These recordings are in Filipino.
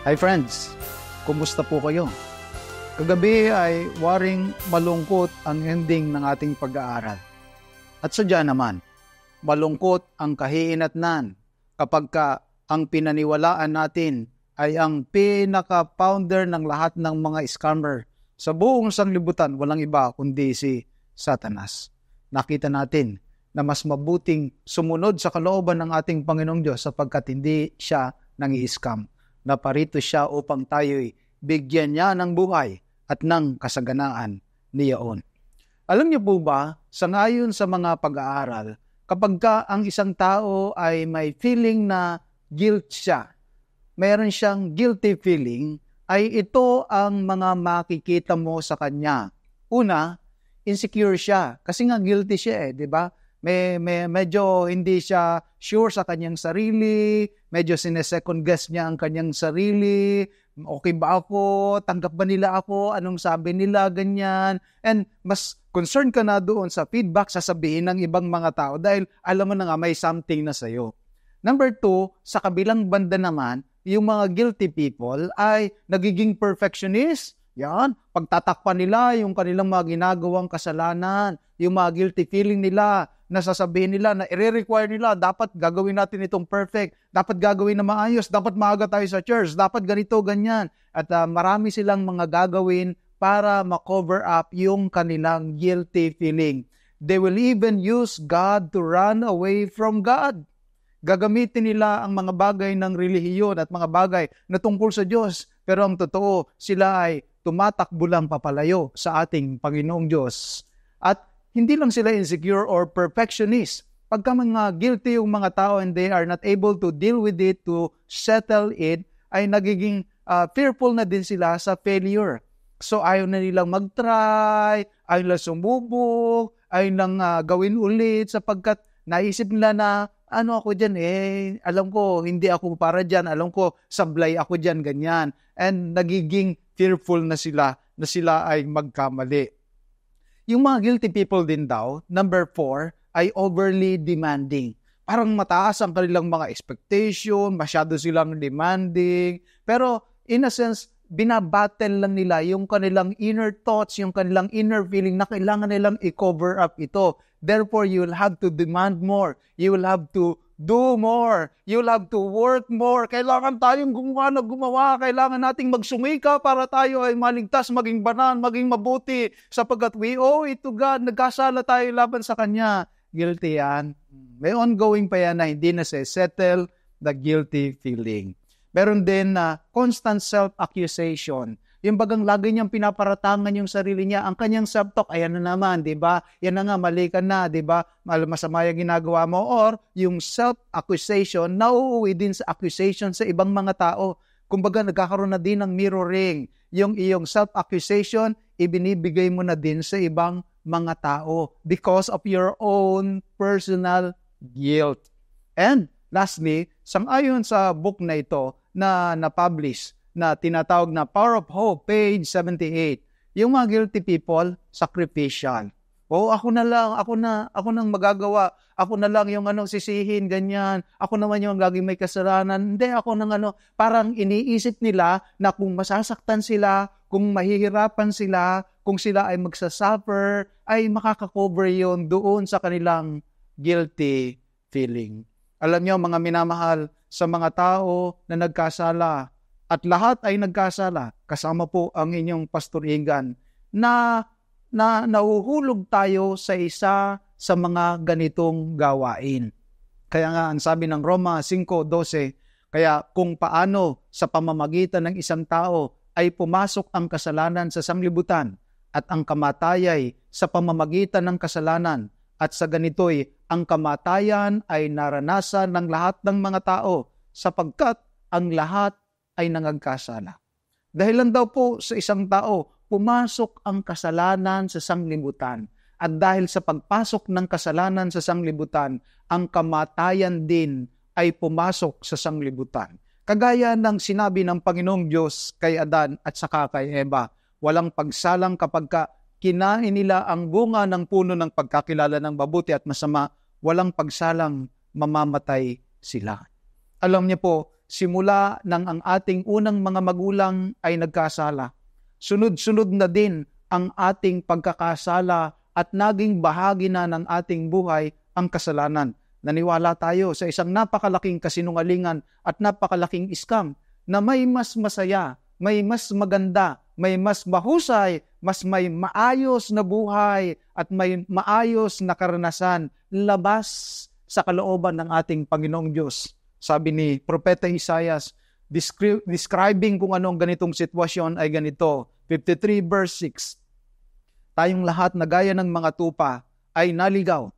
Hi friends, kumusta po kayo? Kagabi ay waring malungkot ang ending ng ating pag-aaral. At sadya naman, malungkot ang kahihinatnan kapag ang pinaniwalaan natin ay ang pinaka-founder ng lahat ng mga scammer sa buong sanglibutan, walang iba kundi si Satanas. Nakita natin na mas mabuting sumunod sa kalooban ng ating Panginoong Diyos sapagkat hindi siya nang-i-scam. Naparito siya upang tayo'y bigyan niya ng buhay at ng kasaganaan niyaon. Alam niyo po ba, sangayon sa mga pag-aaral, kapag ang isang tao ay may feeling na guilt siya, mayroon siyang guilty feeling, ay ito ang mga makikita mo sa kanya. Una, insecure siya kasi nga guilty siya di ba? Medyo hindi siya sure sa kanyang sarili, medyo sinesecond guess niya ang kanyang sarili, okay ba ako, tanggap ba nila ako, anong sabi nila, ganyan. And mas concerned ka na doon sa feedback sasabihin ng ibang mga tao dahil alam mo na nga may something na sa'yo. Number 2, sa kabilang banda naman, yung mga guilty people ay nagiging perfectionist. Yan, pagtatakpan nila yung kanilang mga ginagawang kasalanan, yung mga guilty feeling nila, nasasabihin nila na i-require nila, dapat gagawin natin itong perfect, dapat gagawin na maayos, dapat maaga tayo sa church, dapat ganito, ganyan. At marami silang mga gagawin para ma-cover up yung kanilang guilty feeling. They will even use God to run away from God. Gagamitin nila ang mga bagay ng relihiyon at mga bagay na tungkol sa Diyos. Pero ang totoo, sila ay tumatakbo lang papalayo sa ating Panginoong Diyos. At hindi lang sila insecure or perfectionist. Pagka mga guilty yung mga tao and they are not able to deal with it, to settle it, ay nagiging fearful na din sila sa failure. So ayaw na nilang mag-try, ayaw na sumubok, ayaw nang gawin ulit sapagkat naisip nila na ano ako dyan alam ko hindi ako para dyan, alam ko sablay ako dyan, ganyan. And nagiging fearful na sila ay magkamali. Yung mga guilty people din daw, number 4, ay overly demanding. Parang mataas ang kanilang mga expectation, masyado silang demanding. Pero in a sense, binabattle lang nila yung kanilang inner thoughts, yung kanilang inner feeling na kailangan nilang i-cover up ito. Therefore, you will have to demand more. You will have to do more. You'll have to work more. Kailangan tayong gumawa. Kailangan nating magsumika para tayo ay maligtas, maging banal, maging mabuti. Sapagkat we owe it to God. Nagkasala tayo laban sa Kanya. Guilty yan. May ongoing pa yan na hindi na settle the guilty feeling. Meron din na constant self-accusation. Yung bagang lagi niyang pinaparatangan yung sarili niya, ang kanyang self-talk, ayan na naman, di ba? Yan na nga, mali ka na, di ba? Masama yung ginagawa mo. Or yung self-accusation, nauuwi din sa accusation sa ibang mga tao. Kumbaga, nagkakaroon na din ng mirroring. Yung iyong self-accusation, ibinibigay mo na din sa ibang mga tao because of your own personal guilt. And lastly, sangayon sa book na ito na na-publish, na tinatawag na Power of Hope, page 78. Yung mga guilty people, sacrificial. Ako nang magagawa. Ako na lang yung sisihin, ganyan. Ako naman yung laging may kasalanan. Hindi, ako nang parang iniisip nila na kung masasaktan sila, kung mahihirapan sila, kung sila ay magsasuffer, ay makakakover yun doon sa kanilang guilty feeling. Alam niyo, mga minamahal, sa mga tao na nagkasala, at lahat ay nagkasala, kasama po ang inyong Pastor Igan, na nahuhulog tayo sa isa sa mga ganitong gawain. Kaya nga, ang sabi ng Roma 5:12, kaya kung paano sa pamamagitan ng isang tao ay pumasok ang kasalanan sa sanglibutan at ang kamatayay sa pamamagitan ng kasalanan, at sa ganito'y ang kamatayan ay naranasan ng lahat ng mga tao sapagkat ang lahat ay nangagkasala. Dahil lang daw po sa isang tao, pumasok ang kasalanan sa sanglibutan. At dahil sa pagpasok ng kasalanan sa sanglibutan, ang kamatayan din ay pumasok sa sanglibutan. Kagaya ng sinabi ng Panginoong Diyos kay Adan at saka kay Eva, walang pagsalang kapag kinain nila ang bunga ng puno ng pagkakilala ng mabuti at masama, walang pagsalang mamamatay sila. Alam niyo po, simula nang ang ating unang mga magulang ay nagkasala. Sunod-sunod na din ang ating pagkakasala at naging bahagi na ng ating buhay ang kasalanan. Naniwala tayo sa isang napakalaking kasinungalingan at napakalaking scam na may mas masaya, may mas maganda, may mas mahusay, mas may maayos na buhay at may maayos na karanasan labas sa kalooban ng ating Panginoong Diyos. Sabi ni Propeta Isaias, describing kung anong ganitong sitwasyon ay ganito, 53 verse 6. Tayong lahat na gaya ng mga tupa ay naligaw.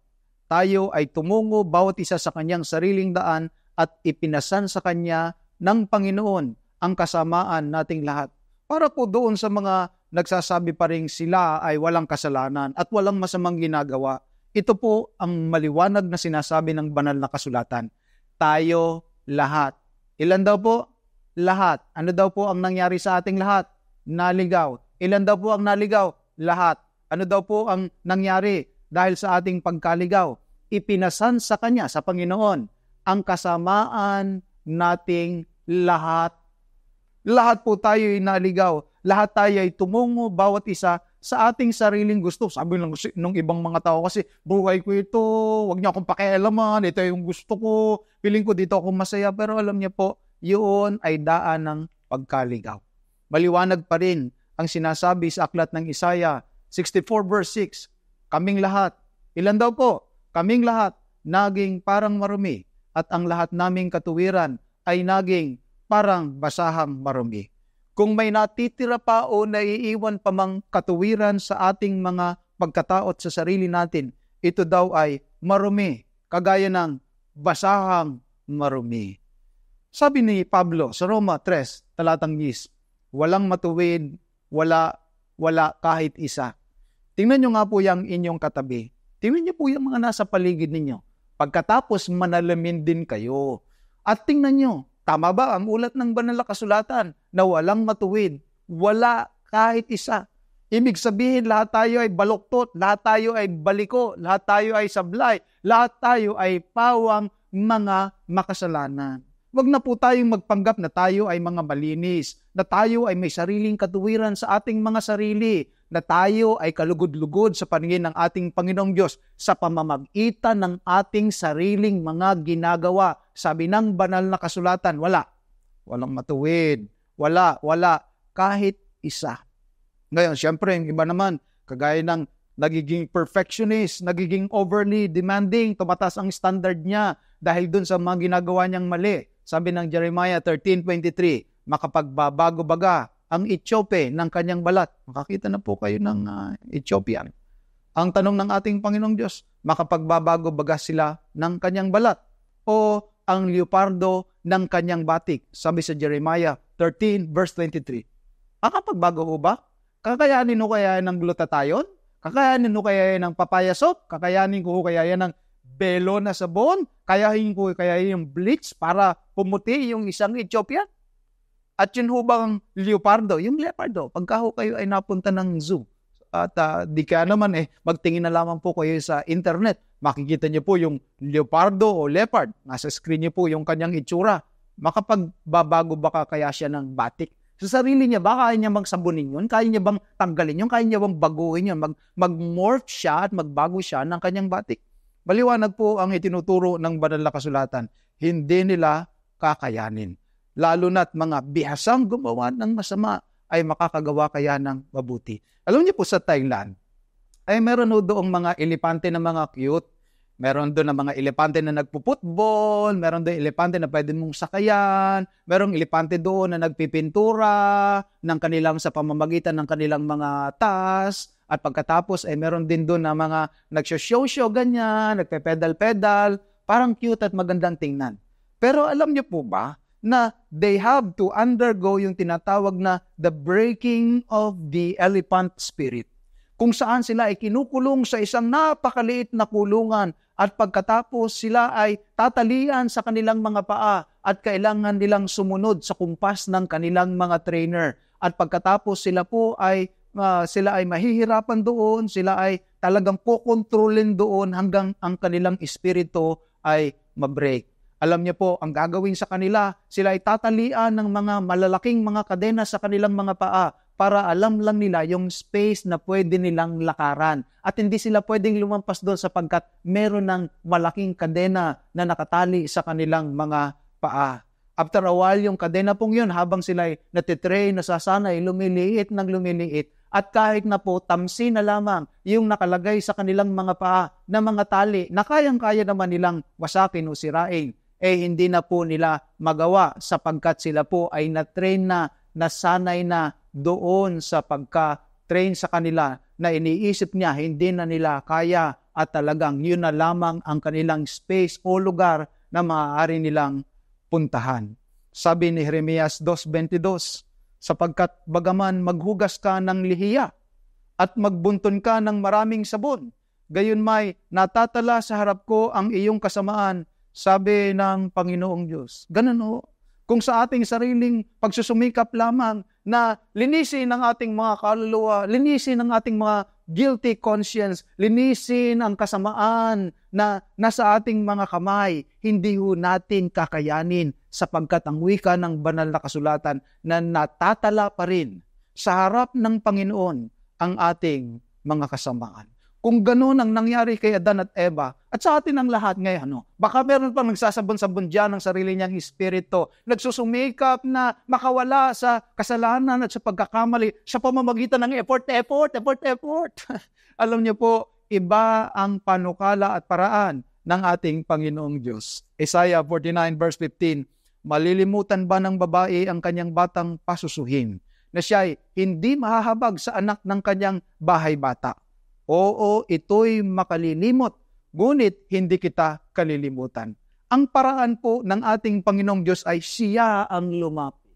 Tayo ay tumungo bawat isa sa kanyang sariling daan at ipinasan sa kanya ng Panginoon ang kasamaan nating lahat. Para po doon sa mga nagsasabi pa rin sila ay walang kasalanan at walang masamang ginagawa, ito po ang maliwanag na sinasabi ng banal na kasulatan. Tayo lahat. Ilan daw po? Lahat. Ano daw po ang nangyari sa ating lahat? Naligaw. Ilan daw po ang naligaw? Lahat. Ano daw po ang nangyari dahil sa ating pagkaligaw? Ipinasan sa Kanya, sa Panginoon, ang kasamaan nating lahat. Lahat po tayo ay naligaw. Lahat tayo ay tumungo, bawat isa sa ating sariling gusto. Sabi ng ibang mga tao kasi, buhay ko ito, wag niyo akong pakialaman, ito yung gusto ko, feeling ko dito ako masaya. Pero alam niyo po, yun ay daan ng pagkaligaw. Maliwanag pa rin ang sinasabi sa aklat ng Isaiah 64 verse 6. Kaming lahat, ilan daw po? Kaming lahat, naging parang marumi at ang lahat naming katuwiran ay naging parang basahang marumi. Kung may natitira pa o naiiwan pa mang katuwiran sa ating mga pagkataot sa sarili natin, ito daw ay marumi, kagaya ng basahang marumi. Sabi ni Pablo sa Roma 3, talatang 10, walang matuwid, wala kahit isa. Tingnan nyo nga po yung inyong katabi. Tingnan nyo po yung mga nasa paligid ninyo. Pagkatapos manalamin din kayo. At tingnan nyo, tama ba ang ulat ng banal na kasulatan na walang matuwid? Wala kahit isa. Ibig sabihin, lahat tayo ay baluktot, lahat tayo ay baliko, lahat tayo ay sablay, lahat tayo ay pawang mga makasalanan. Wag na po tayong magpanggap na tayo ay mga malinis, na tayo ay may sariling katuwiran sa ating mga sarili, na tayo ay kalugod-lugod sa paningin ng ating Panginoong Diyos sa pamamagitan ng ating sariling mga ginagawa. Sabi ng banal na kasulatan, wala. Walang matuwid. Wala kahit isa. Ngayon, siyempre, yung iba naman, kagaya ng nagiging perfectionist, nagiging overly demanding, tumataas ang standard niya dahil dun sa mga ginagawa niyang mali. Sabi ng Jeremiah 13:23, makapagbabago baga ang Etiope ng kanyang balat. Makakita na po kayo ng Ethiopian. Ang tanong ng ating Panginoong Diyos, makapagbabago baga sila ng kanyang balat o ang leopardo ng kanyang batik? Sabi sa Jeremiah 13 verse 23. Makapagbago ho ba? Kakayanin ho kaya ng glutathione? Kakayanin ho kaya ng papaya soap? Kakayanin ko ho kaya ng belo na sabon? Kayahin ko kaya yung bleach para pumuti yung isang Ethiopian? At yun ho bang leopardo? Yung leopardo, pagka ho kayo ay napunta ng zoo, at di kaya naman magtingin na lamang po kayo sa internet, makikita niyo po yung leopardo o leopard, nasa screen niyo po yung kanyang itsura. Makapagbabago baka kaya siya ng batik? Sa sarili niya ba, kaya niya magsabunin yun? Kaya niya bang tanggalin yun? Kaya niya bang baguhin yun? Mag-morph siya at magbago siya ng kanyang batik? Maliwanag po ang itinuturo ng banal na kasulatan. Hindi nila kakayanin. Lalo na't mga bihasang gumawa ng masama ay makakagawa kaya ng mabuti. Alam niyo po sa Thailand, ay meron doong mga elepante na mga cute. Meron doon na mga elepante na nagpuputbol, meron doon elepante na pwede mong sakayan, merong elepante doon na nagpipintura ng kanilang sa pamamagitan ng kanilang mga tas, at pagkatapos ay meron din doon na mga nagsho-show ganyan, nagpe-pedal-pedal, parang cute at magandang tingnan. Pero alam niyo po ba na they have to undergo yung tinatawag na the breaking of the elephant spirit, kung saan sila ay kinukulong sa isang napakaliit na kulungan at pagkatapos sila ay tatalian sa kanilang mga paa at kailangan nilang sumunod sa kumpas ng kanilang mga trainer. At pagkatapos sila ay mahihirapan doon, sila ay talagang kokontrolin doon hanggang ang kanilang espiritu ay mabreak. Alam niyo po, ang gagawin sa kanila, sila ay tatalian ng mga malalaking mga kadena sa kanilang mga paa para alam lang nila yung space na pwede nilang lakaran. At hindi sila pwedeng lumampas doon sapagkat meron ng malaking kadena na nakatali sa kanilang mga paa. After a while, yung kadena pong yun, habang sila ay natitrain, nasasanay, lumiliit ng lumiliit, at kahit na po tamsi na lamang yung nakalagay sa kanilang mga paa na mga tali na kayang-kaya naman nilang wasakin o sirain, hindi na po nila magawa sapagkat sila po ay na-train na, nasanay na doon sa pagka-train sa kanila na iniisip niya hindi na nila kaya at talagang yun na lamang ang kanilang space o lugar na maaari nilang puntahan. Sabi ni Jeremias 2:22, sapagkat bagaman maghugas ka ng lihiya at magbunton ka ng maraming sabon, gayon may natatala sa harap ko ang iyong kasamaan, sabi ng Panginoong Diyos. Ganun ho. Kung sa ating sariling pagsusumikap lamang na linisin ang ating mga kaluluwa, linisin ang ating mga guilty conscience, linisin ang kasamaan na nasa ating mga kamay, hindi ho natin kakayanin sapagkat ang wika ng banal na kasulatan na natatala pa rin sa harap ng Panginoon ang ating mga kasamaan. Kung gano'n ang nangyari kay Adan at Eva, at sa atin ang lahat ngayon, baka meron pang nagsasabon-sabon dyan ng sarili niyang espiritu, nagsusumikap na makawala sa kasalanan at sa pagkakamali sa pamamagitan ng effort. Alam niyo po, iba ang panukala at paraan ng ating Panginoong Diyos. Isaiah 49 verse 15, malilimutan ba ng babae ang kanyang batang pasusuhin, na siya'y hindi mahahabag sa anak ng kanyang bahay bata? Oo, ito'y makalilimot, ngunit hindi kita kalilimutan. Ang paraan po ng ating Panginoong Diyos ay siya ang lumapit.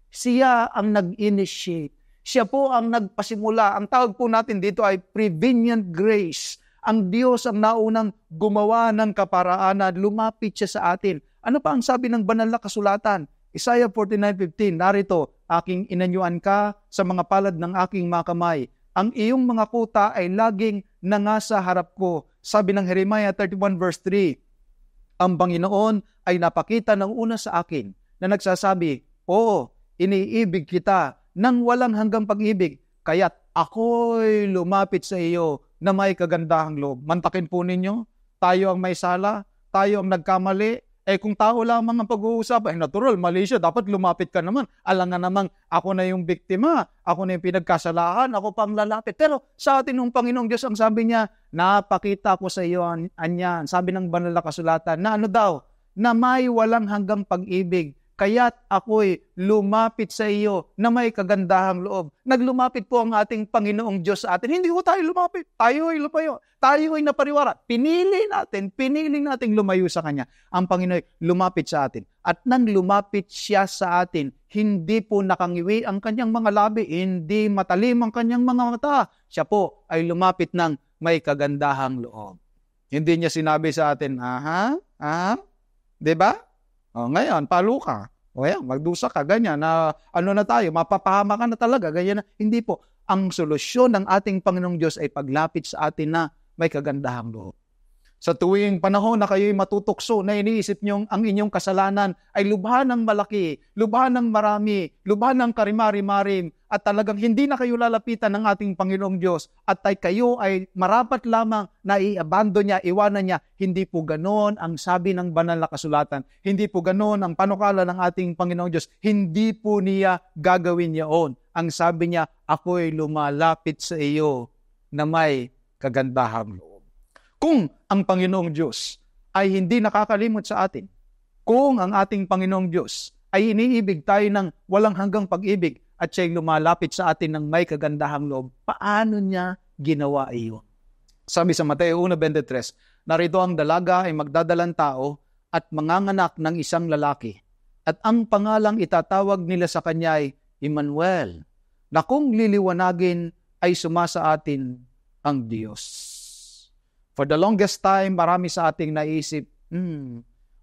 Siya ang nag-initiate. Siya po ang nagpasimula. Ang tawag po natin dito ay prevenient grace. Ang Diyos ang naunang gumawa ng kaparaanan, lumapit siya sa atin. Ano pa ang sabi ng banal na kasulatan? Isaiah 49:15, narito, aking inanyuan ka sa mga palad ng aking mga kamay. Ang iyong mga kuta ay laging nangasa harap ko. Sabi ng Jeremiah 31 verse 3, ang Panginoon ay napakita ng una sa akin na nagsasabi, oo, iniibig kita ng walang hanggang pag-ibig, kaya't ako'y lumapit sa iyo na may kagandahang loob. Mantakin po ninyo, tayo ang may sala, tayo ang nagkamali. Kung tao lamang ang pag-uusap, natural, mali siya, dapat lumapit ka naman. Alam nga namang ako na yung biktima, ako na yung pinagkasalahan, ako pang lalapit. Pero sa atin ng Panginoong Diyos, ang sabi niya, napakita ko sa iyo anyan. Sabi ng banal na kasulatan, na ano daw? Na may walang hanggang pag-ibig. Kaya't ako'y lumapit sa iyo na may kagandahang loob. Naglumapit po ang ating Panginoong Diyos sa atin. Hindi ko tayo lumapit. Tayo ay lumayo. Tayo ay napariwara. Pinili natin lumayo sa Kanya. Ang Panginoon lumapit sa atin. At nang lumapit siya sa atin, hindi po nakangiwi ang kanyang mga labi, hindi matalim ang kanyang mga mata. Siya po ay lumapit ng may kagandahang loob. Hindi niya sinabi sa atin, diba? Ngayon, palo ka. Magdusa ka, ganyan. Ano na tayo, mapapahama ka na talaga, ganyan na. Hindi po. Ang solusyon ng ating Panginoong Diyos ay paglapit sa atin na may kagandahang loob. Sa tuwing panahon na kayo'y matutukso na iniisip niyong ang inyong kasalanan ay lubhan ng malaki, lubhan ng marami, lubhan ng karimari-marim, at talagang hindi na kayo lalapitan ng ating Panginoong Diyos at kayo ay marapat lamang na i-abandon niya, iwanan niya. Hindi po ganon ang sabi ng banal na kasulatan. Hindi po ganon ang panukala ng ating Panginoong Diyos. Hindi po niya gagawin yaon. Ang sabi niya, ako'y lumalapit sa iyo na may kagandahang loob. Kung ang Panginoong Diyos ay hindi nakakalimot sa atin, kung ang ating Panginoong Diyos ay iniibig tayo ng walang hanggang pag-ibig at siya'y lumalapit sa atin ng may kagandahang loob, paano niya ginawa iyon? Sabi sa Mateo 1:23, narito ang dalaga ay magdadalang tao at manganganak ng isang lalaki, at ang pangalang itatawag nila sa kanya ay Emmanuel, na kung liliwanagin ay sumasa atin ang Diyos. For the longest time, marami sa ating naisip,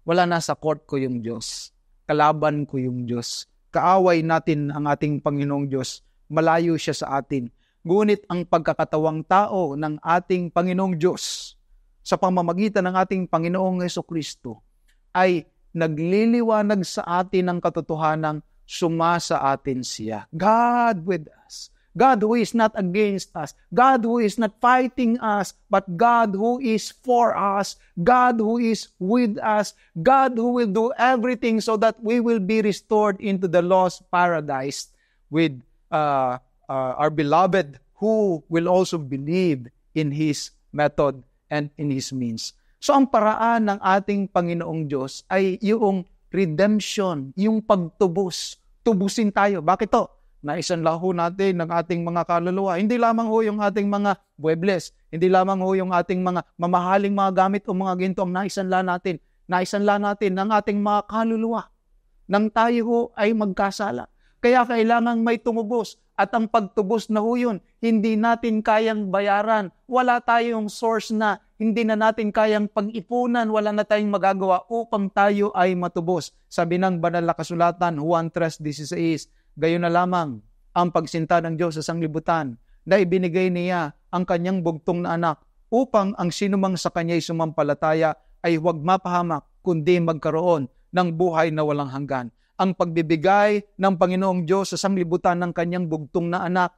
wala na sa court ko yung Diyos. Kalaban ko yung Diyos. Kaaway natin ang ating Panginoong Diyos. Malayo siya sa atin. Ngunit ang pagkakatawang tao ng ating Panginoong Diyos sa pamamagitan ng ating Panginoong Hesukristo ay nagliliwanag sa atin ng katotohanan, sumasa atin siya. God with us. God who is not against us. God who is not fighting us, but God who is for us. God who is with us. God who will do everything so that we will be restored into the lost paradise with our beloved who will also believe in His method and in His means. So ang paraan ng ating Panginoong Diyos ay yung redemption, yung pagtubos. Tubusin tayo. Bakit to? Naisanla ho natin ng ating mga kaluluwa. Hindi lamang ho yung ating mga muebles, hindi lamang ho yung ating mga mamahaling mga gamit o mga ginto ang naisanla natin. Naisanla natin ng ating mga kaluluwa nang tayo ho ay magkasala. Kaya kailangang may tumubos. At ang pagtubos na ho yun, hindi natin kayang bayaran. Wala tayong source na hindi na natin kayang pag-ipunan, wala na tayong magagawa upang tayo ay matubos. Sabi ng banal na kasulatan, Juan 3:16, gayon na lamang ang pagsinta ng Diyos sa sanglibutan na ibinigay niya ang kanyang bugtong na anak upang ang sinumang sa kanya'y sumampalataya ay huwag mapahamak kundi magkaroon ng buhay na walang hanggan. Ang pagbibigay ng Panginoong Diyos sa sanglibutan ng kanyang bugtong na anak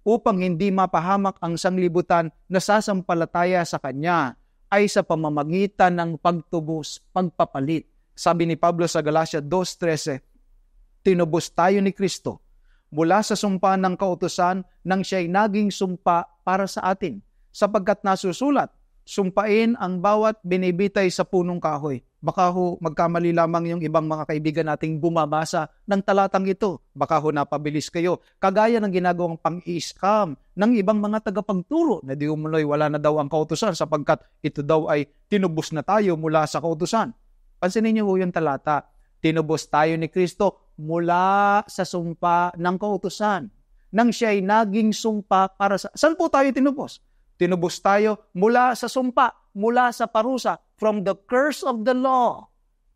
upang hindi mapahamak ang sanglibutan na sasampalataya sa Kanya ay sa pamamagitan ng pagtubos, pagpapalit. Sabi ni Pablo sa Galatia 2:13, tinubos tayo ni Kristo mula sa sumpa ng kautusan nang siya'y naging sumpa para sa atin, sapagkat nasusulat, sumpain ang bawat binibitay sa punong kahoy. Baka ho magkamali lamang yung ibang mga kaibigan nating bumabasa ng talatang ito. Baka ho napabilis kayo. Kagaya ng ginagawang pang-i-scam ng ibang mga tagapagturo na di umuloy wala na daw ang kautusan sapagkat ito daw ay tinubos na tayo mula sa kautusan. Pansinin niyo ho yung talata. Tinubos tayo ni Kristo mula sa sumpa ng kautusan. Nang siya'y naging sumpa para sa... Saan po tayo tinubos? Tinubos tayo mula sa sumpa, mula sa parusa, from the curse of the law.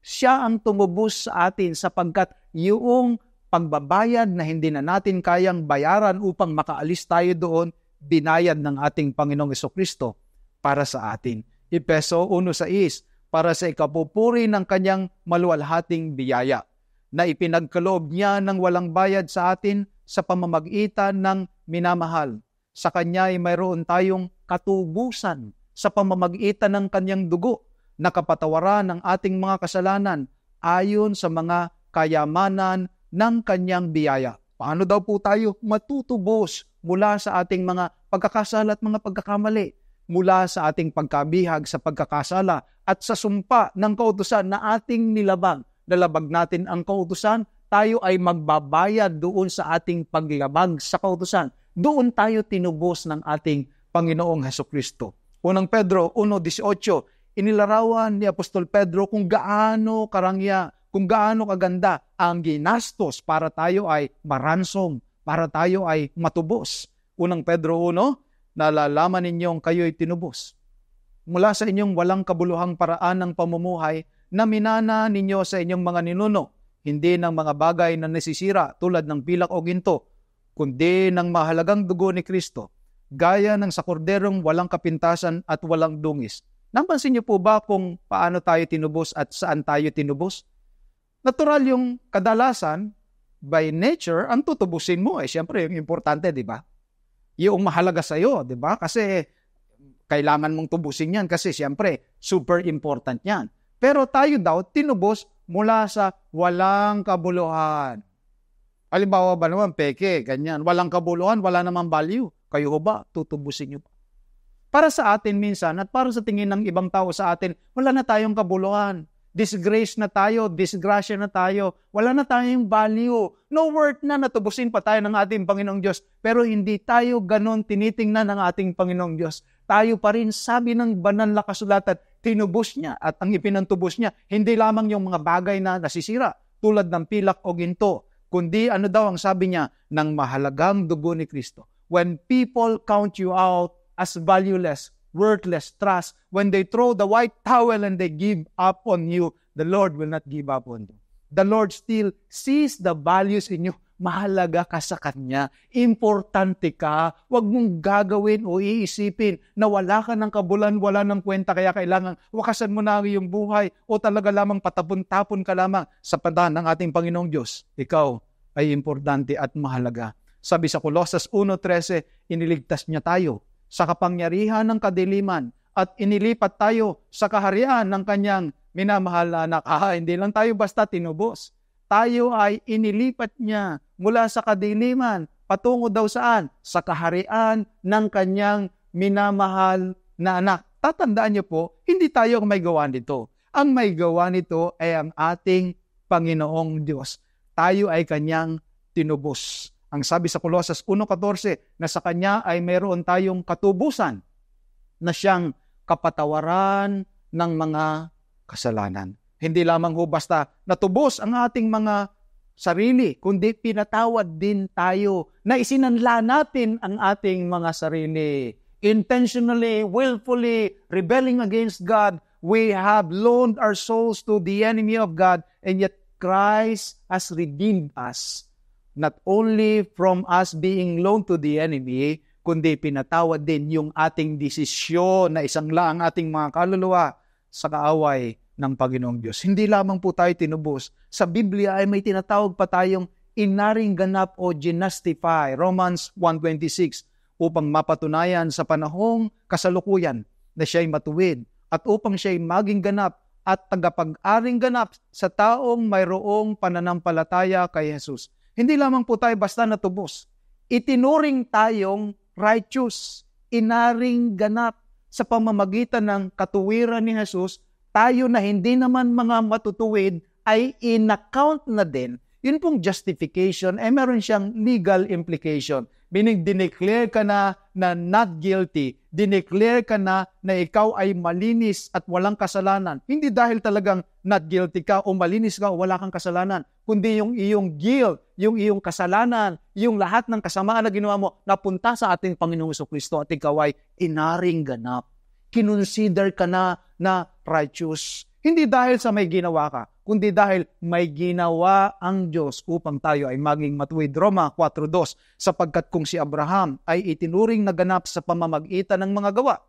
Siya ang tumubos sa atin sapagkat yung pagbabayad na hindi na natin kayang bayaran upang makaalis tayo doon, binayad ng ating Panginoong Jesucristo para sa atin. Efeso 1:6, para sa ikapupuri ng kanyang maluwalhating biyaya, na ipinagkaloob niya ng walang bayad sa atin sa pamamagitan ng minamahal. Sa Kanya ay mayroon tayong katubusan sa pamamagitan ng Kanyang dugo na kapatawaran ng ating mga kasalanan ayon sa mga kayamanan ng Kanyang biyaya. Paano daw po tayo matutubos mula sa ating mga pagkakasala at mga pagkakamali? Mula sa ating pagkabihag sa pagkakasala at sa sumpa ng kautusan na ating nilabag. Nalabag natin ang kautusan, tayo ay magbabayad doon sa ating paglabag sa kautusan. Doon tayo tinubos ng ating Panginoong Hesukristo. Unang Pedro 1:18, inilarawan ni Apostol Pedro kung gaano karangya, kung gaano kaganda ang ginastos para tayo ay maransom, para tayo ay matubos. Unang Pedro 1, nalalaman ninyong kayo'y tinubos mula sa inyong walang kabuluhang paraan ng pamumuhay na minana ninyo sa inyong mga ninuno, hindi ng mga bagay na nasisira tulad ng pilak o ginto, kundi ng mahalagang dugo ni Kristo, gaya ng sa korderong walang kapintasan at walang dungis. Napansin niyo po ba kung paano tayo tinubos at saan tayo tinubos? Natural yung kadalasan, by nature, ang tutubusin mo. Siyempre, yung importante, di ba? Yung mahalaga sa'yo, di ba? Kasi kailangan mong tubusin yan kasi siyempre, super important yan. Pero tayo daw, tinubos mula sa walang kabuluhan. Halimbawa ba naman, peke, ganyan. Walang kabuluhan, wala namang value. Kayo ba, tutubusin nyo pa? Para sa atin minsan, at para sa tingin ng ibang tao sa atin, wala na tayong kabuluhan. Disgrace na tayo, disgrasya na tayo. Wala na tayong value. No worth na natubusin pa tayo ng ating Panginoong Diyos. Pero hindi tayo ganon tinitingnan ng ating Panginoong Diyos. Tayo pa rin, sabi ng banal na kasulatan, tinubos niya at ang ipinantubos niya, hindi lamang yung mga bagay na nasisira, tulad ng pilak o ginto, kundi ano daw ang sabi niya, ng mahalagang dugo ni Kristo. When people count you out as valueless, worthless, trash, when they throw the white towel and they give up on you, the Lord will not give up on you. The Lord still sees the values in you. mahalaga ka sa Kanya. Importante ka. Huwag mong gagawin o iisipin na wala ka ng kabulan, wala ng kwenta, kaya kailangan wakasan mo na ang iyong buhay o talaga lamang patapon-tapon ka lamang sa padanan ng ating Panginoong Diyos. Ikaw ay importante at mahalaga. Sabi sa Colosas 1:13, iniligtas niya tayo sa kapangyarihan ng kadiliman at inilipat tayo sa kaharian ng Kanyang minamahal na anak. Hindi lang tayo basta tinubos. Tayo ay inilipat niya mula sa kadiliman patungo daw saan? Sa kaharian ng Kanyang minamahal na anak. Tatandaan niyo po, hindi tayo ang may gawa nito. Ang may gawa nito ay ang ating Panginoong Diyos. Tayo ay Kanyang tinubos. Ang sabi sa Colosas 1:14 na sa Kanya ay mayroon tayong katubusan na siyang kapatawaran ng mga kasalanan. Hindi lamang ho basta natubos ang ating mga sarili, kundi pinatawad din tayo na isinanla natin ang ating mga sarili. Intentionally, willfully, rebelling against God, we have loaned our souls to the enemy of God, and yet Christ has redeemed us. Not only from us being loaned to the enemy, kundi pinatawad din yung ating desisyon na isangla ang ating mga kaluluwa sa kaaway ng Panginoong Diyos. Hindi lamang po tayo tinubos. Sa Biblia ay may tinatawag pa tayong inaring ganap o ginastify, Romans 1:26, upang mapatunayan sa panahong kasalukuyan na siya'y matuwid at upang siya'y maging ganap at tagapag-aring ganap sa taong mayroong pananampalataya kay Jesus. Hindi lamang po tayo basta natubos. Itinuring tayong righteous, inaring ganap sa pamamagitan ng katuwiran ni Jesus. Tayo na hindi naman mga matutuwid ay in-account na din. Yun pong justification ay meron siyang legal implication. Meaning, dineclare ka na not guilty. Dineclare ka na ikaw ay malinis at walang kasalanan. Hindi dahil talagang not guilty ka o malinis ka o wala kang kasalanan, kundi yung iyong guilt, yung iyong kasalanan, yung lahat ng kasamaan na ginawa mo, napunta sa ating Panginoong Jesucristo at ikaw ay inaring ganap. Kinonsider ka na righteous. Hindi dahil sa may ginawa ka, kundi dahil may ginawa ang Diyos upang tayo ay maging matuwid. Roma 4:2, sapagkat kung si Abraham ay itinuring na ganap sa pamamagitan ng mga gawa,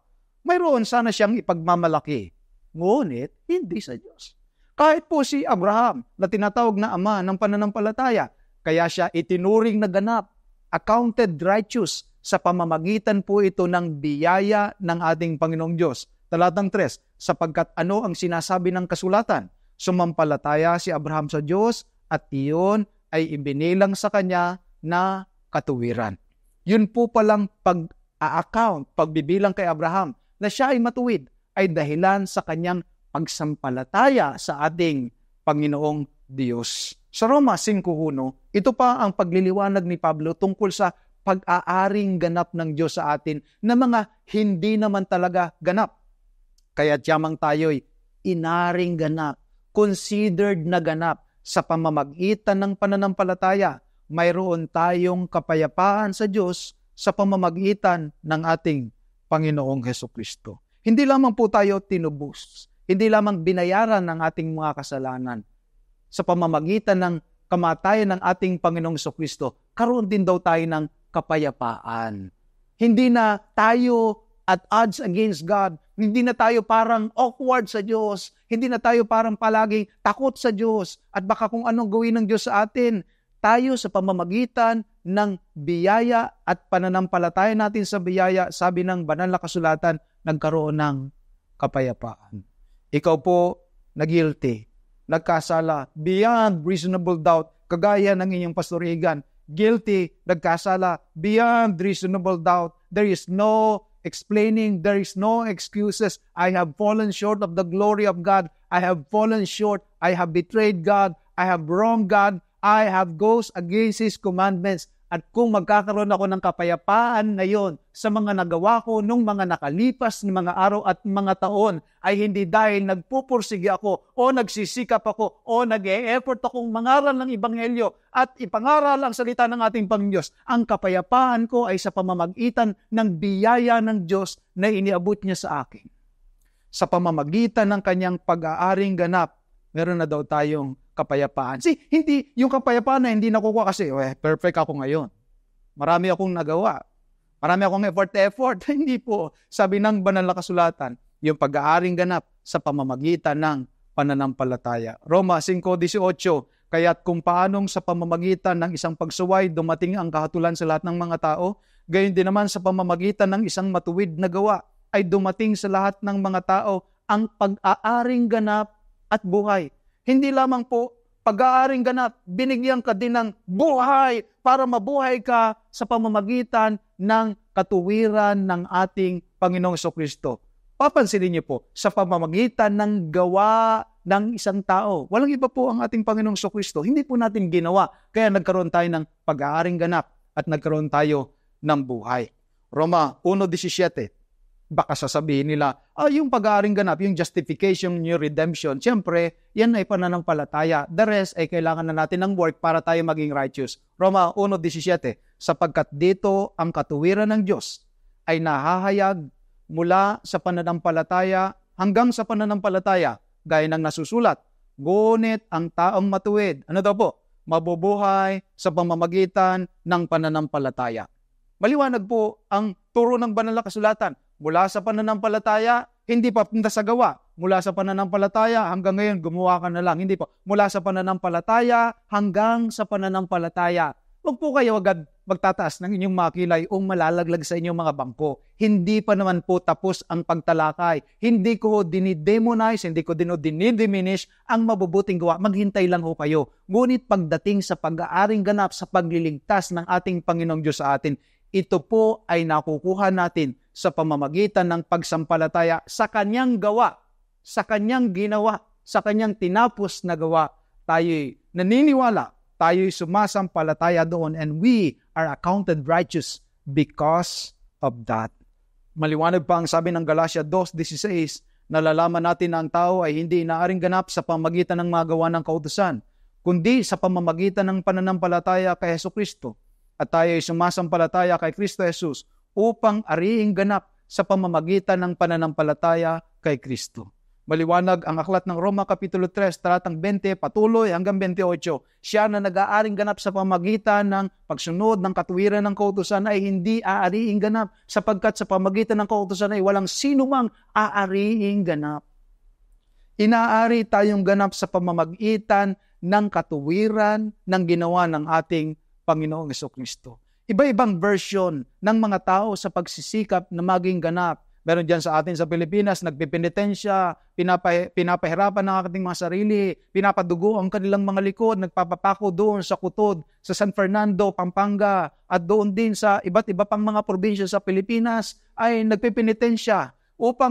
mayroon sana siyang ipagmamalaki. Ngunit, hindi sa Diyos. Kahit po si Abraham na tinatawag na ama ng pananampalataya, kaya siya itinuring na ganap, accounted righteous, sa pamamagitan po ito ng biyaya ng ating Panginoong Diyos. Talatang 3, sapagkat ano ang sinasabi ng kasulatan? Sumampalataya si Abraham sa Diyos at iyon ay ibinilang sa kanya na katuwiran. Yun po palang pag-a-account, pagbibilang kay Abraham na siya ay matuwid ay dahilan sa kanyang pagsampalataya sa ating Panginoong Diyos. Sa Roma 5:1, ito pa ang pagliliwanag ni Pablo tungkol sa pag-aaring ganap ng Diyos sa atin na mga hindi naman talaga ganap. Kaya tiyamang tayo'y inaring ganap, considered na ganap sa pamamagitan ng pananampalataya. Mayroon tayong kapayapaan sa Diyos sa pamamagitan ng ating Panginoong Jesucristo. Hindi lamang po tayo tinubos, hindi lamang binayaran ng ating mga kasalanan. Sa pamamagitan ng kamatayan ng ating Panginoong Jesucristo, karoon din daw tayo ng kapayapaan. Hindi na tayo at odds against God. Hindi na tayo parang awkward sa Diyos. Hindi na tayo parang palaging takot sa Diyos at baka kung anong gawin ng Diyos sa atin. Tayo sa pamamagitan ng biyaya at pananampalataya natin sa biyaya, sabi ng banal na kasulatan, nagkaroon ng kapayapaan. Ikaw po na guilty, nagkasala, beyond reasonable doubt, kagaya ng inyong Pastor Egan, guilty, nagkasala, beyond reasonable doubt. There is no explaining, there is no excuses. I have fallen short of the glory of God. I have fallen short. I have betrayed God. I have wronged God. I have goes against His commandments. At kung magkakaroon ako ng kapayapaan ngayon sa mga nagawa ko nung mga nakalipas ng mga araw at mga taon, ay hindi dahil nagpupursige ako o nagsisikap ako o nag-e-effort akong mangaral ng Ebanghelyo at ipangaral ang salita ng ating Panginoon. Ang kapayapaan ko ay sa pamamagitan ng biyaya ng Diyos na iniabot niya sa akin. Sa pamamagitan ng kanyang pag-aaring ganap meron na daw tayong kapayapaan. Hindi, yung kapayapaan na hindi nakukuha kasi, perfect ako ngayon. Marami akong nagawa. Marami akong effort. Hindi po. Sabi ng banal na kasulatan, yung pag-aaring ganap sa pamamagitan ng pananampalataya. Roma 5:18, kaya't kung paanong sa pamamagitan ng isang pagsuway dumating ang kahatulan sa lahat ng mga tao, gayon din naman sa pamamagitan ng isang matuwid na gawa ay dumating sa lahat ng mga tao ang pag-aaring ganap at buhay. Hindi lamang po pag-aaring ganap, binigyan ka din ng buhay para mabuhay ka sa pamamagitan ng katuwiran ng ating Panginoong Jesucristo. Papansinin niyo po, sa pamamagitan ng gawa ng isang tao. Walang iba po ang ating Panginoong Jesucristo. Hindi po natin ginawa. Kaya nagkaroon tayo ng pag-aaring ganap at nagkaroon tayo ng buhay. Roma 1:17. Baka sasabihin nila, yung pag-aaring ganap, yung justification, yung redemption, siyempre, yan ay pananampalataya. The rest ay kailangan na natin ng work para tayo maging righteous. Roma 1:17, sapagkat dito ang katuwiran ng Diyos ay nahahayag mula sa pananampalataya hanggang sa pananampalataya, gaya ng nasusulat, ngunit ang taong matuwid, ano daw po? Mabubuhay sa pamamagitan ng pananampalataya. Maliwanag po ang turo ng banal na kasulatan. Mula sa pananampalataya, hindi pa punta sa gawa. Mula sa pananampalataya, hanggang ngayon, gumawa ka na lang. Hindi po. Mula sa pananampalataya, hanggang sa pananampalataya. Huwag po kayo agad magtataas ng inyong mga kilay o malalaglag sa inyong mga bangko. Hindi pa naman po tapos ang pagtalakay. Hindi ko dinidemonize, hindi ko dinidiminish ang mabubuting gawa. Maghintay lang ho kayo. Ngunit pagdating sa pag-aaring ganap sa pagliligtas ng ating Panginoong Diyos sa atin, ito po ay nakukuha natin sa pamamagitan ng pagsampalataya sa Kanyang gawa, sa Kanyang ginawa, sa Kanyang tinapos na gawa. Tayo'y naniniwala, tayo'y sumasampalataya doon, and we are accounted righteous because of that. Maliwanag pa ang sabi ng Galatia 2:16, nalalaman natin na ang tao ay hindi inaaring ganap sa pamamagitan ng mga gawa ng kautusan, kundi sa pamamagitan ng pananampalataya kay Jesucristo. At tayo ay sumasampalataya kay Kristo Jesus upang ariing ganap sa pamamagitan ng pananampalataya kay Kristo. Maliwanag ang aklat ng Roma Kapitulo 3, talatang 20, patuloy hanggang 28. Siya na nag-aaring ganap sa pamamagitan ng pagsunod ng katuwiran ng kautusan ay hindi aariing ganap, sapagkat sa pamamagitan ng kautusan ay walang sino mang aariing ganap. Inaari tayong ganap sa pamamagitan ng katuwiran ng ginawa ng ating Panginoong Jesucristo. Iba-ibang version ng mga tao sa pagsisikap na maging ganap. Meron dyan sa atin sa Pilipinas, nagpipenitensya, pinapahirapan ng ating mga sarili, pinapadugo ang kanilang mga likod, nagpapapako doon sa Kutod, sa San Fernando, Pampanga, at doon din sa iba't iba pang mga probinsya sa Pilipinas ay nagpipenitensya upang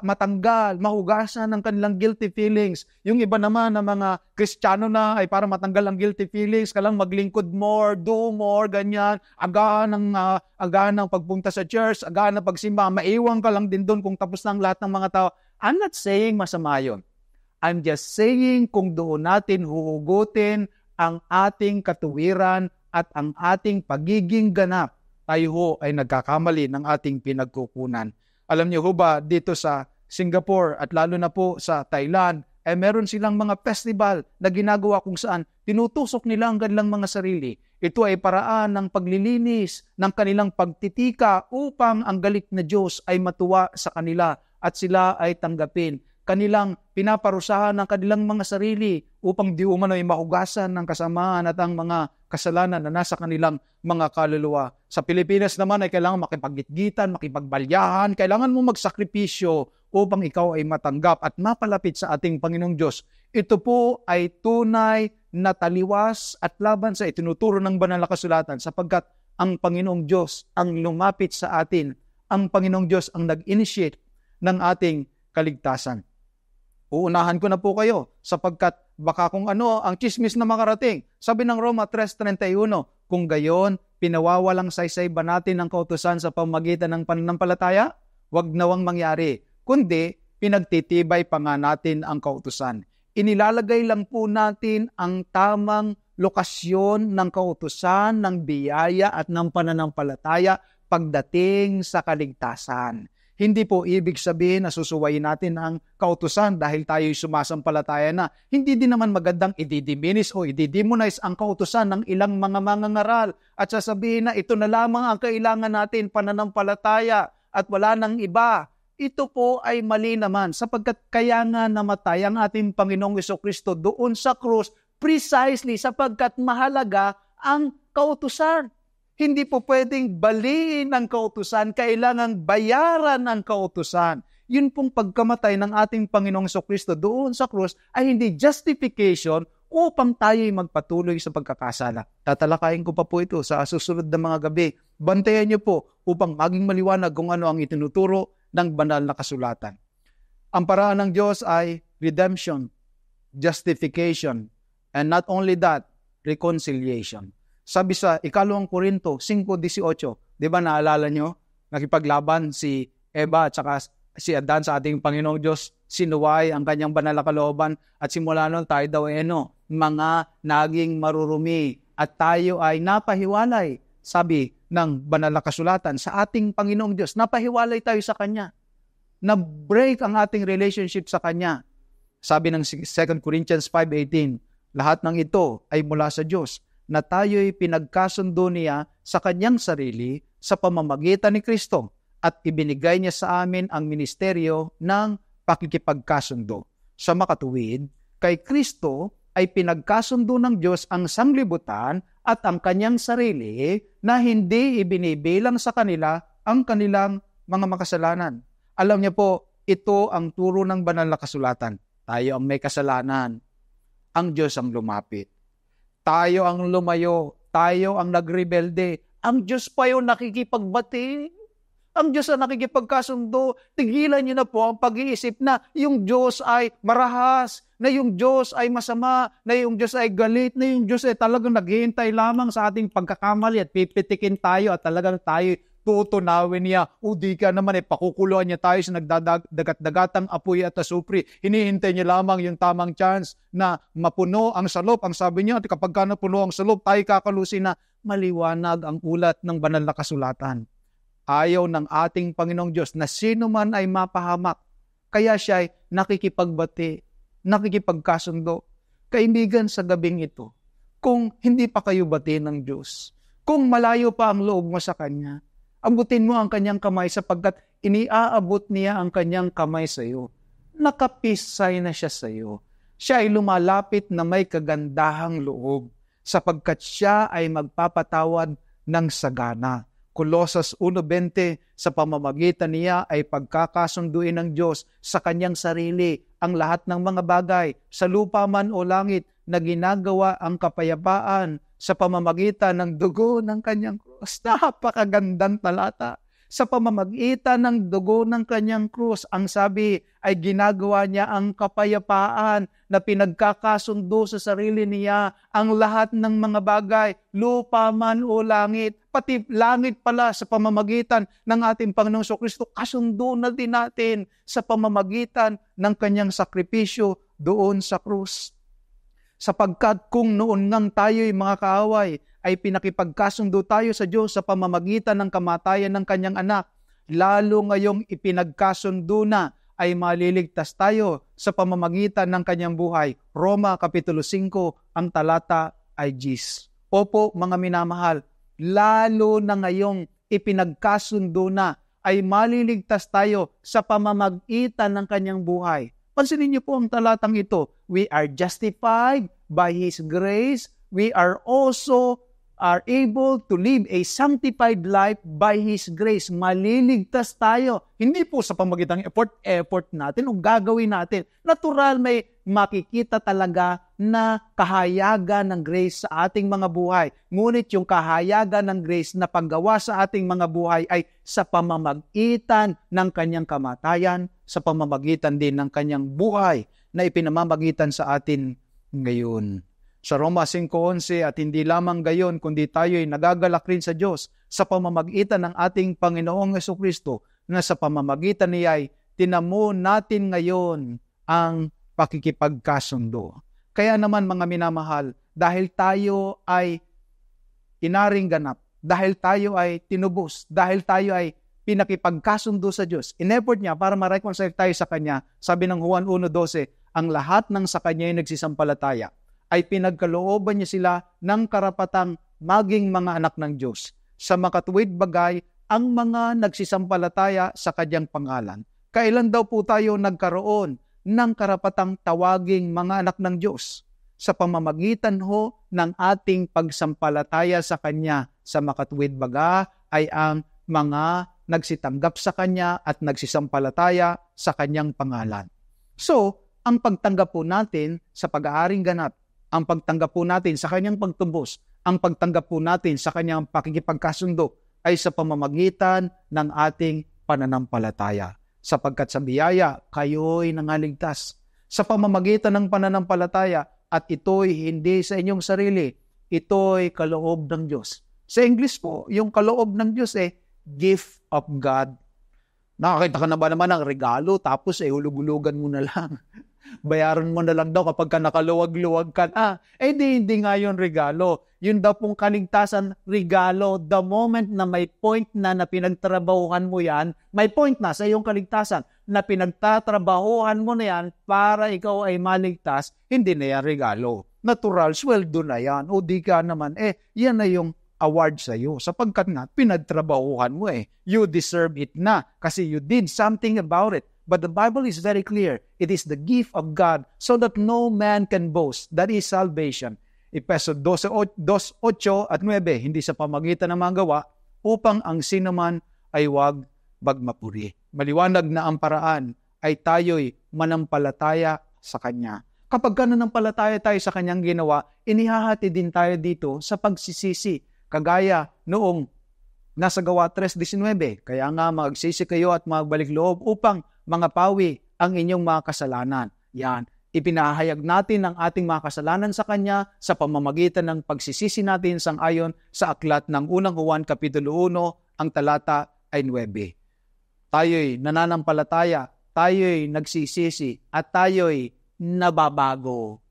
matanggal, mahugasan ng kanilang guilty feelings. Yung iba naman na mga Kristiyano na ay para matanggal ang guilty feelings, kailangan maglingkod more, do more, ganyan, agahan ng pagpunta sa church, agahan ng pagsimba, maiwan ka lang din doon kung tapos na ang lahat ng mga tao. I'm not saying masama yun. I'm just saying kung doon natin huhugutin ang ating katuwiran at ang ating pagiging ganap, tayo ho ay nagkakamali ng ating pinagkukunan. Alam niyo ho ba, dito sa Singapore at lalo na po sa Thailand, meron silang mga festival na ginagawa kung saan tinutusok nila ang kanilang mga sarili. Ito ay paraan ng paglilinis, ng kanilang pagtitika upang ang galit na Diyos ay matuwa sa kanila at sila ay tanggapin. Kanilang pinaparusahan ng kanilang mga sarili upang di umano ay mahugasan ng kasamaan at ang mga kasalanan na nasa kanilang mga kaluluwa. Sa Pilipinas naman ay kailangan makipagitgitan, makipagbalyahan, kailangan mo magsakripisyo upang ikaw ay matanggap at mapalapit sa ating Panginoong Diyos. Ito po ay tunay na taliwas at laban sa itinuturo ng banal na kasulatan sapagkat ang Panginoong Diyos ang lumapit sa atin. Ang Panginoong Diyos ang nag-initiate ng ating kaligtasan. Uunahan ko na po kayo sapagkat baka kung ano ang chismis na makarating. Sabi ng Roma 3:31, kung gayon, pinawawalang saysay ba natin ang kautusan sa pamamagitan ng pananampalataya? Huwag nawang mangyari, kundi pinagtitibay pa nga natin ang kautusan. Inilalagay lang po natin ang tamang lokasyon ng kautusan, ng biyaya at ng pananampalataya pagdating sa kaligtasan. Hindi po ibig sabihin na susuwayin natin ang kautusan dahil tayo'y sumasampalataya na. Hindi din naman magandang i-diminish o i-demonize ang kautusan ng ilang mga mangangaral at sasabihin na ito na lamang ang kailangan natin, pananampalataya at wala nang iba. Ito po ay mali naman sapagkat kaya nga namatay ang ating Panginoong Jesucristo doon sa krus precisely sapagkat mahalaga ang kautusan. Hindi po pwedeng baliin ang kautusan, kailangang bayaran ang kautusan. Yun pong pagkamatay ng ating Panginoong Jesucristo doon sa krus ay hindi justification upang tayo'y magpatuloy sa pagkakasala. Tatalakayin ko pa po ito sa susunod na mga gabi. Bantayan niyo po upang maging maliwanag kung ano ang itinuturo ng banal na kasulatan. Ang paraan ng Diyos ay redemption, justification, and not only that, reconciliation. Sabi sa 2 Korinto 5:18, di ba naalala nyo? Nakipaglaban si Eva at saka si Adan sa ating Panginoong Diyos. Sinuway ang kanyang banal na kalooban at simula noon tayo daw mga naging marurumi at tayo ay napahiwalay. Sabi ng banal na kasulatan sa ating Panginoong Diyos, napahiwalay tayo sa Kanya. Na-break ang ating relationship sa Kanya. Sabi ng 2 Corinthians 5:18, lahat ng ito ay mula sa Diyos, na tayo'y pinagkasundo niya sa kanyang sarili sa pamamagitan ni Kristo at ibinigay niya sa amin ang ministeryo ng pakikipagkasundo. Sa makatuwid, kay Kristo ay pinagkasundo ng Diyos ang sanglibutan at ang kanyang sarili na hindi ibinibilang sa kanila ang kanilang mga makasalanan. Alam niyo po, ito ang turo ng banal na kasulatan. Tayo ang may kasalanan. Ang Diyos ang lumapit. Tayo ang lumayo, tayo ang nagrebelde. Ang Diyos pa yung nakikipagbati. Ang Diyos ang nakikipagkasundo. Tigilan niyo na po ang pag-iisip na yung Diyos ay marahas, na yung Diyos ay masama, na yung Diyos ay galit, na yung Diyos ay talagang naghihintay lamang sa ating pagkakamali at pipitikin tayo at talagang tayo tutunawin niya. O di ka naman pakukuluan niya tayo sa nagdagat-dagatang apoy at asupri. Hinihintay niya lamang yung tamang chance na mapuno ang salop. Ang sabi niya, at kapag ka napuno ang salop, tayo kakalusin na. Maliwanag ang ulat ng banal na kasulatan. Ayaw ng ating Panginoong Diyos na sino man ay mapahamak. Kaya siya ay nakikipagbati, nakikipagkasundo. Kaibigan, sa gabing ito, kung hindi pa kayo bati ng Diyos, kung malayo pa ang loob mo sa Kanya, abutin mo ang kanyang kamay sapagkat iniaabot niya ang kanyang kamay sa iyo. Nakapisay na siya sa iyo. Siya ay lumalapit na may kagandahang loob sapagkat siya ay magpapatawad ng sagana. Colossus 1:20, sa pamamagitan niya ay pagkakasunduin ng Diyos sa kanyang sarili ang lahat ng mga bagay sa lupa man o langit na ginagawa ang kapayapaan sa pamamagitan ng dugo ng kanyang krus. Napakagandang talata. Sa pamamagitan ng dugo ng kanyang krus, ang sabi ay ginagawa niya ang kapayapaan na pinagkakasundo sa sarili niya ang lahat ng mga bagay, lupa man o langit, pati langit pala sa pamamagitan ng ating Panginoong Jesucristo, kasundo na din natin sa pamamagitan ng kanyang sakripisyo doon sa krus. Sapagkat kung noon ngang tayo'y mga kaaway, ay pinakipagkasundo tayo sa Diyos sa pamamagitan ng kamatayan ng kanyang anak, lalo ngayong ipinagkasundo na ay maliligtas tayo sa pamamagitan ng kanyang buhay. Roma Kapitulo 5, ang talata ay 10. Opo, mga minamahal, lalo na ngayong ipinagkasundo na ay maliligtas tayo sa pamamagitan ng kanyang buhay. Pansinin niyo po ang talatang ito. We are justified by His grace. We are also able to live a sanctified life by His grace. Maliligtas tayo. Hindi po sa pamamagitan ng effort natin o gagawin natin. Natural, may makikita talaga na kahayagan ng grace sa ating mga buhay. Ngunit yung kahayagan ng grace na paggawa sa ating mga buhay ay sa pamamagitan ng kanyang kamatayan, sa pamamagitan din ng kanyang buhay na ipinamamagitan sa atin ngayon. Sa Roma 5:11, at hindi lamang gayon, kundi tayo'y nagagalak rin sa Diyos sa pamamagitan ng ating Panginoong Jesucristo, na sa pamamagitan niya ay tinamo natin ngayon ang pakikipagkasundo. Kaya naman mga minamahal, dahil tayo ay inaring ganap, dahil tayo ay tinubos, dahil tayo ay pinakipagkasundo sa Diyos. In-effort niya para ma-reconcile tayo sa Kanya. Sabi ng Juan 1:12, ang lahat ng sa Kanya ay nagsisampalataya ay pinagkalooban niya sila ng karapatang maging mga anak ng Diyos. Sa makatuwid bagay, ang mga nagsisampalataya sa Kanyang pangalan. Kailan daw po tayo nagkaroon ng karapatang tawaging mga anak ng Diyos? Sa pamamagitan ho ng ating pagsampalataya sa Kanya. Sa makatuwid baga ay ang mga nagsitanggap sa Kanya at nagsisampalataya sa Kanyang pangalan. So, ang pagtanggap po natin sa pag-aaring ganap, ang pagtanggap po natin sa Kanyang pagtubos, ang pagtanggap po natin sa Kanyang pakikipagkasundo ay sa pamamagitan ng ating pananampalataya. Sapagkat sa biyaya, kayo'y nangaligtas. Sa pamamagitan ng pananampalataya, at ito'y hindi sa inyong sarili, ito'y kaloob ng Diyos. Sa English po, yung kaloob ng Diyos gift of God. Nakakita ka na ba naman ng regalo, tapos hulug-hulugan mo na lang. Bayaran mo na lang daw kapag ka nakaluwag-luwag ka. Hindi nga yun regalo. Yun daw pong kaligtasan, regalo. The moment na may point na pinagtrabahuhan mo yan, may point na sa iyong kaligtasan na pinagtatrabahuhan mo na yan para ikaw ay maligtas, hindi na yan regalo. Natural, sweldo na yan. O di ka naman, yan na yung award sa iyo. Sapagkat nga, pinagtrabahuhan mo You deserve it na kasi you did something about it. But the Bible is very clear. It is the gift of God so that no man can boast. That is salvation. Efeso 2:8 at 9, hindi sa pamagitan ng mga gawa, upang ang sinuman ay wag magmapuri. Maliwanag na ang paraan ay tayo'y manampalataya sa Kanya. Kapag nanampalataya tayo sa Kanyang ginawa, inihahati din tayo dito sa pagsisisi. Kagaya noong nasa Gawa 3:19, kaya nga magsisi kayo at magbalik loob upang mangapawi ang inyong mga kasalanan. Yan, ipinahayag natin ang ating mga kasalanan sa Kanya sa pamamagitan ng pagsisisi natin sang-ayon sa aklat ng unang Juan Kapitulo 1, ang talata ay 9. Tayo'y nananampalataya, tayo'y nagsisisi, at tayo'y nababago.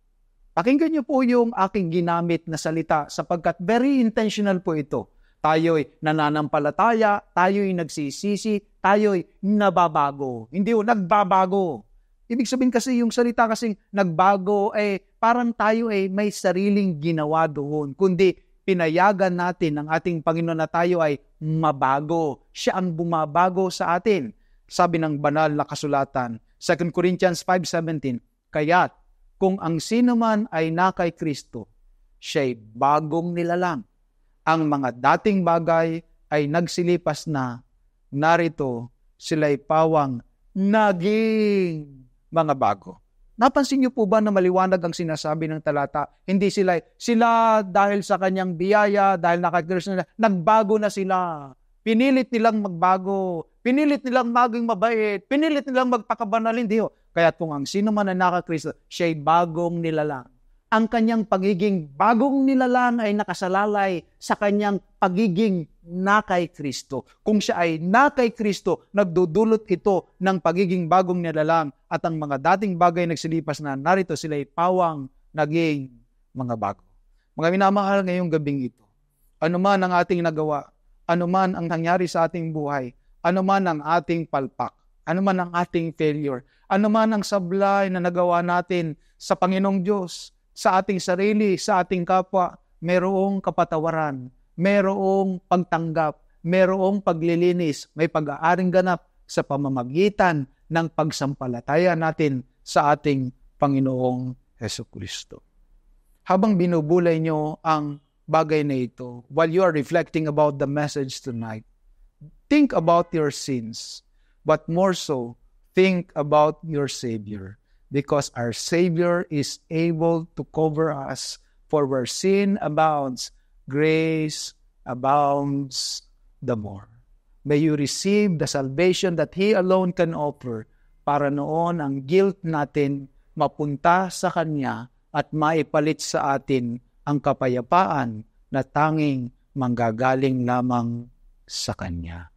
Pakinggan niyo po yung aking ginamit na salita sapagkat very intentional po ito. Tayo'y nananampalataya, tayo'y nagsisisi, tayo'y nababago. Hindi nagbabago. Ibig sabihin kasi yung salita kasing nagbago parang tayo may sariling ginawa doon. Kundi pinayagan natin ng ating Panginoon na tayo ay mabago. Siya ang bumabago sa atin. Sabi ng banal na kasulatan, 2 Corinthians 5:17, kaya't kung ang sino man ay na kay Kristo, siya'y bagong nilalang. Ang mga dating bagay ay nagsilipas na, narito sila'y pawang naging mga bago. Napansin niyo po ba na maliwanag ang sinasabi ng talata? Hindi sila dahil sa Kanyang biyaya, dahil nakakristo nila, nagbago na sila. Pinilit nilang magbago, pinilit nilang maging mabait, pinilit nilang magpakabanal, hindi ho. Kaya kung ang sino man na nakakristo, siya'y bagong nilalang. Ang kanyang pagiging bagong nilalang ay nakasalalay sa kanyang pagiging na kay Kristo. Kung siya ay na kay Kristo, nagdudulot ito ng pagiging bagong nilalang at ang mga dating bagay nagsilipas na, narito sila'y pawang naging mga bago. Mga minamahal ngayong gabing ito, ano man ang ating nagawa, ano man ang nangyari sa ating buhay, ano man ang ating palpak, ano man ang ating failure, ano man ang sablay na nagawa natin sa Panginoong Diyos, sa ating sarili, sa ating kapwa, mayroong kapatawaran, mayroong pagtanggap, mayroong paglilinis, may pag-aaring ganap sa pamamagitan ng pagsampalataya natin sa ating Panginoong Hesukristo. Habang binubulay nyo ang bagay na ito, while you are reflecting about the message tonight, think about your sins, but more so, think about your Savior. Because our Savior is able to cover us, for where sin abounds, grace abounds the more. May you receive the salvation that He alone can offer, para noon ang guilt natin mapunta sa Kanya at maipalit sa atin ang kapayapaan na tanging manggagaling lamang sa Kanya.